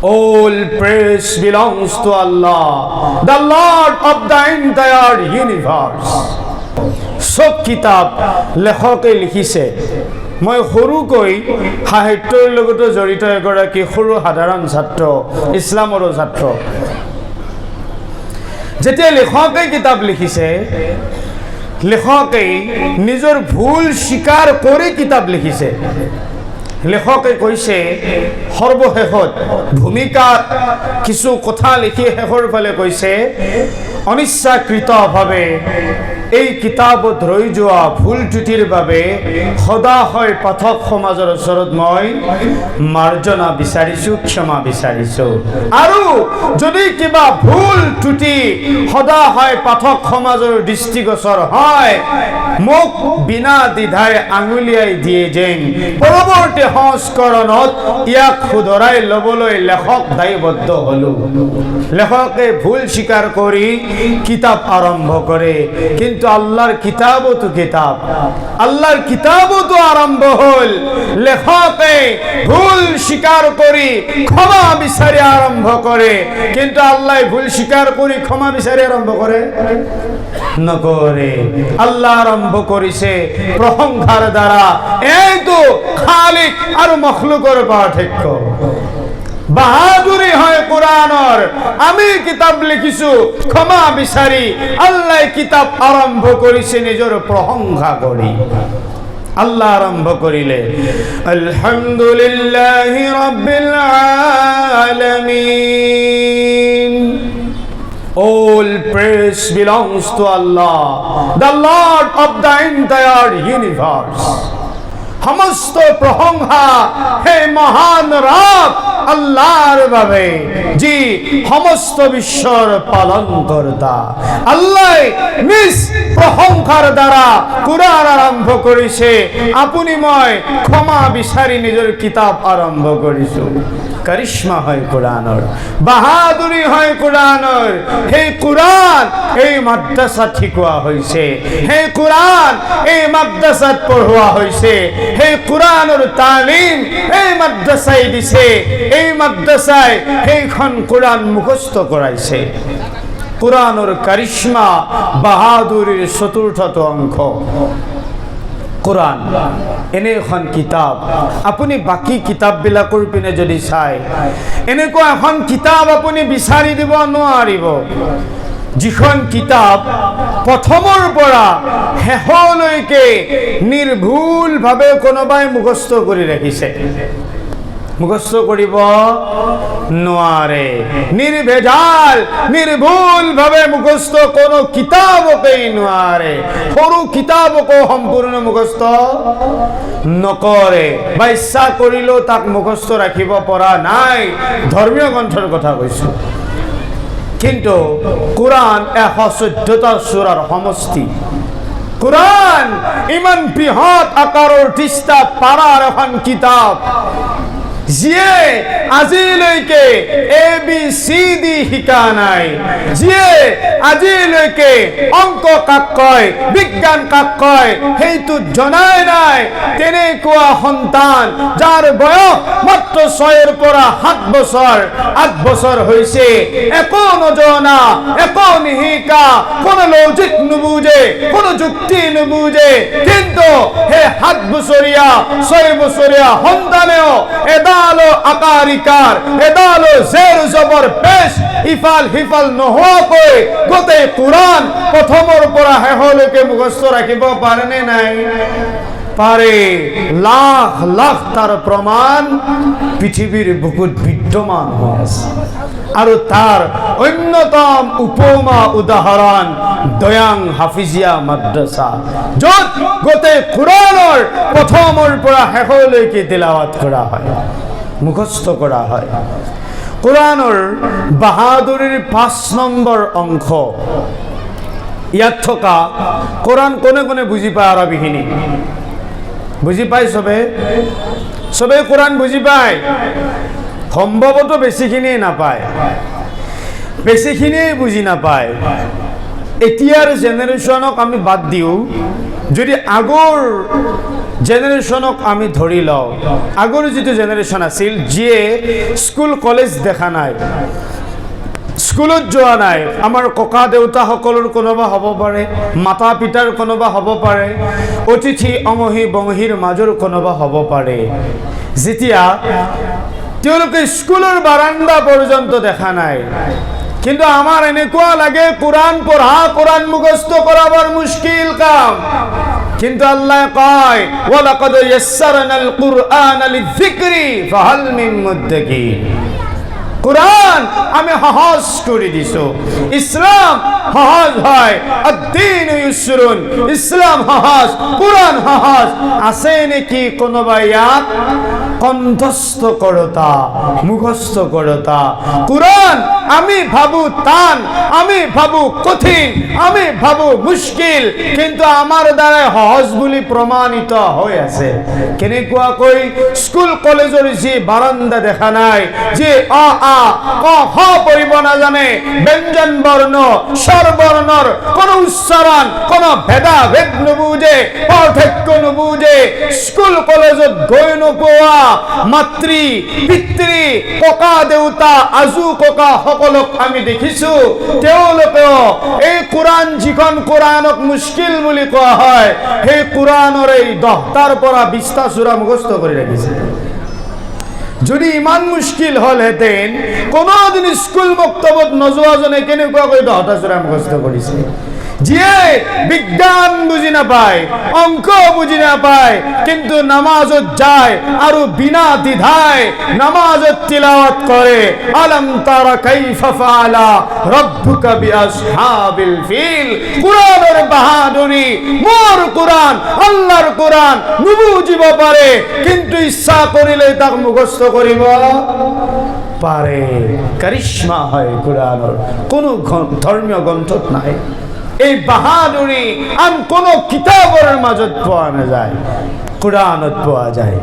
All praise belongs to Allah, the Lord of the entire universe. সব কিতাব লেখকে লিখিছে। মই সৰুকৈ সাহিত্যৰ লগত জড়িত এগৰাকী সৰু সাধাৰণ ছাত্ৰ, ইছলামৰ ছাত্ৰ। যেতিয়া লেখকে কিতাপ লিখিছে, লেখকে নিজৰ ভুল স্বীকাৰ কৰি কিতাপ লিখিছে। লেখকে কৈছে সৰ্বশেষত ভূমিকাত কিছু কথা লিখি শেষৰ ফালে কৈছে, অনিচ্ছাকৃতভাৱে এই কিতাপত ৰৈ যোৱা ভুল ত্ৰুটিৰ বাবে সদায় পাঠক সমাজৰ ওচৰত মই মাৰ্জনা বিচাৰিছোঁ, ক্ষমা বিচাৰিছোঁ। আৰু যদি কিবা ভুল ত্ৰুটি সদায় পাঠক সমাজৰ দৃষ্টিগোচৰ হয়, মোক বিনা দ্বিধাই আঙুলিয়াই দিয়ে যেন পৰৱৰ্তী সংস্কৰণত ইয়াক শুধৰাই ল'বলৈ লেখক দায়বদ্ধ হলো। লেখকে ভুল স্বীকাৰ কৰি কিতাপ আৰম্ভ কৰে, কিন্তু আল্লাহর কিতাবও তো কিতাব, আল্লাহর কিতাবও তো আরম্ভ হল। লেখকে ভুল স্বীকার করি ক্ষমা বিচারি আরম্ভ করে, কিন্তু আল্লাহ ভুল স্বীকার করি ক্ষমা বিচারি আরম্ভ করে নকরে। আল্লাহ আরম্ভ করিছে প্রশংসার দ্বারা। এই তো খালিক আর মখলুকৰ পাৰ্থক্য। বাহাদুরি হয় কোরআনৰ। আমি কিতাব লিখিছো ক্ষমা বিচাৰি, আল্লাহ কিতাব আৰম্ভ কৰিছে নিজৰ প্ৰশংসা কৰি। আল্লাহ আৰম্ভ কৰিলে আলহামদুলিল্লাহি ৰাব্বিল আলামিন। All praise belongs to Allah, the Lord of the entire universe. সমস্ত প্রশংসা হে মহান রব আল্লাহর বাবে, যি সমস্ত বিশ্বর পালনকর্তা। আল্লাহ নিজ প্রশংসার দ্বারা কুরআন আরম্ভ করিছে। আপুনি মই ক্ষমা বিচাৰি নিজৰ কিতাপ আৰম্ভ কৰিছো। কারিশ্মা হয় কোরআনৰ, বাহাদুরি হয় কোরআনৰ। সেই কোরআন এই মাদ্রাসাত শিকোৱা হৈছে, সেই কোরআন এই মাদ্রাসাত পঢ়োৱা হৈছে, সেই কোরআনৰ তালিম এই মাদ্রাসায় দিছে, এই মাদ্রাসায় সেইখন কোরআন মুখস্থ কৰাইছে। কোরআনৰ কারিশ্মা বাহাদুরির চতুৰ্থটো অংশ কোরআন। এনে এখন কিতাব আপুনি বাকি কিতাপবিলাকৰ পিনে যদি চায়, এনেকুৱা এখন কিতাপ আপুনি বিচাৰি দিব নোৱাৰিব, যিখন কিতাপ প্ৰথমৰ পৰা শেষলৈকে নিৰ্ভুলভাৱে কোনোবাই মুখস্থ কৰি ৰাখিছে। মুখস্থ কৰিব নোৱাৰে। নির্ভেজাল নির্ভুলভাবে মুখস্থ কোনো কিতাবকেই নোৱাৰে। সৰু কিতাবকো সম্পূৰ্ণ মুখস্থ নকৰে, বা ইচ্ছা কৰিলেও তাক মুখস্থ ৰাখিব পৰা নাই। ধৰ্মীয় গ্ৰন্থৰ কথা কৈছো। কিন্তু কোরআন 114টা সূরাৰ সমষ্টি। কোরআন ইমান বৃহৎ আকাৰৰ 30টা পাৰাৰ এখন কিতাপ, যিয়ে আজিলৈকে ABCD শিকা নাই, যিয়ে আজিলৈকে অংক কাক কয়, বিজ্ঞান কাক কয় সেইটো জনাই নাই। তেনেকুৱা সন্তান যাৰ বয়স মাত্ৰ 6ৰ পৰা 7 বছৰ 8 বছৰ হৈছে, একো নজনা, একো নিশিকা, কোনো লজিক নুবুজে, কোনো যুক্তি নুবুজে, কিন্তু সেই 7 বছৰীয়া 6 বছৰীয়া সন্তানেও এডালো আকাৰিকাৰ, এডালো জেৰ জবৰ পেশ ইফাল সিফাল নোহোৱাকৈ গোটেই কোরআন প্ৰথমৰ পৰা শেষলৈকে মুখস্থ ৰাখিব পাৰে নে নাই? পাৰে। লাখ লাখ তাৰ প্ৰমাণ পৃথিৱীৰ বুকুত বিদ্যমান হৈ আছে। আৰু তাৰ অন্যতম উপমা উদাহৰণ দয়াং হাফিজিয়া মাদ্রাসা, য'ত গোটেই কোরআনৰ প্ৰথমৰ পৰা শেষলৈকে তিলাৱাত কৰা হয়, মুখস্থ কৰা হয়। কোরআনৰ বাহাদুৰিৰ 5 নম্বৰ অংশ। ইয়াত থকা কোরআন কোনে কোনে বুজি পায়? আৰবিখিনি বুজি পায় চবে? চবে কোরআন বুজি পায়? সম্ভৱত বেছিখিনিয়ে নাপায়, বেছিখিনিয়ে বুজি নাপায়। এতিয়াৰ জেনেৰেশ্যনক আমি বাদ দিওঁ, যদি আগৰ জেনারেশনক আমি ধৰি লওঁ, আগৰ যিটো জেনারেশন আছিল যিয়ে স্কুল কলেজ দেখা নাই, স্কুলত যোৱা নাই, আমাৰ ককা দেউতাসকলৰ কোনোবা হ'ব পাৰে, মাতা পিতাৰ কোনোবা হ'ব পাৰে, অতিথি অমহি বমহিৰ মাজৰ কোনোবা হ'ব পাৰে। যেতিয়া তেওঁলোকে স্কুলৰ বাৰান্দা পৰ্যন্ত দেখা নাই, কিন্তু আমাৰ এনেকুৱা লাগে কোরআন পঢ়া, কোরআন মুখস্থ কৰা বৰ মুশকিল কাম। কিন্তু আল্লাহ কয় ওয়ালাকাদ ইয়াসসারনাল কুরআনা লিযিকরি ফাহাল মিন মুদ্দাকির। কোরআন আমি সহজ করে দিছো, ইসলাম সহজ হয়, আদ-দীন ইউসরুন, ইসলাম সহজ, কোরআন সহজ। আছে নেকি কোনোবা ইয়াত কণ্ঠস্থ করতা, মুখস্থ করতা? কোরআন আমি ভাবো টান, আমি ভাবো কঠিন, আমি ভাবো মুশকিল, কিন্তু আমার দ্বারা সহজ বুলি প্রমাণিত হৈ আছে। কেনেকুৱাকৈ স্কুল কলেজৰ যি বাৰান্দা দেখা নাই, যে অ আ ক খ পঢ়িব নাজানে, ব্যঞ্জন বৰ্ণ স্বৰবৰ্ণৰ কোনো উচ্চাৰণ, কোনো ভেদাভেদ নুবুজে, পাৰ্থক্য নুবুজে, স্কুল কলেজত গৈ নোপোৱা মাতৃ পিতৃ ককা দেউতা আজু ককা সকলক আমি দেখিছো, তেওঁলোকেও এই কোরআন যিখন কোরআনক মুশকিল বুলি কোৱা হয়, সেই কোরআনৰ এই 10টাৰ পৰা 20টা সূরা মুখস্থ কৰি ৰাখিছে। যদি ইমান মুশকিল হলহেঁতেন কোনোদিন স্কুল মক্তবত নোযোৱাজনে কেনেকুৱাকৈ 10টা সূরা মুখস্থ কৰিছে? যিয়ে বিজ্ঞান বুঝি নাপায়, অঙ্ক বুঝি নাপায়, কিন্তু নামাজত যায় আৰু বিনা দ্বিধায় নামাজত তিলাওয়াত করে আলম তারা কাইফা ফাআলা রাব্বুকা বিআসহাবিল ফিল। কোরআনের বাহাদুরি, মোর কোরআন আল্লাহর কোরআন নুবুজিব পারে, কিন্তু ইচ্ছা করিলে তাক মুখস্থ করিব পারে। কারিশমা হয় কোরআনের, কোনো ধর্মীয় গ্রন্থত নাই। এই বাহাদুরি আন কোন কিতাবের মাজত পোৱা নাযায়, কোরআনত পোৱা যায়।